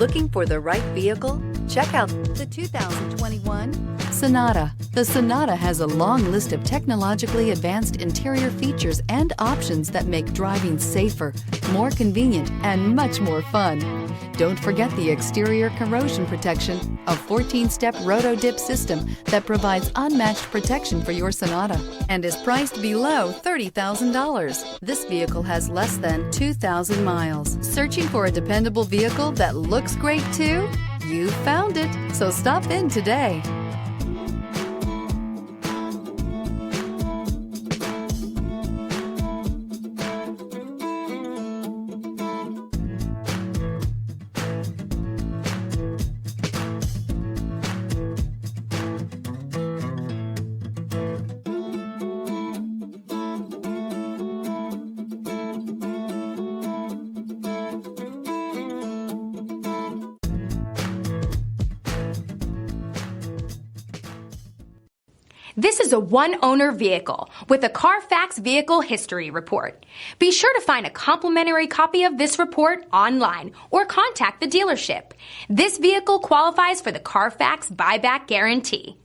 Looking for the right vehicle? Check out the 2021 Sonata. The Sonata has a long list of technologically advanced interior features and options that make driving safer, more convenient, and much more fun. Don't forget the exterior corrosion protection, a 14-step roto-dip system that provides unmatched protection for your Sonata and is priced below $30,000. This vehicle has less than 2,000 miles. Searching for a dependable vehicle that looks great too? You found it, so stop in today. This is a one-owner vehicle with a Carfax Vehicle History Report. Be sure to find a complimentary copy of this report online or contact the dealership. This vehicle qualifies for the Carfax Buyback Guarantee.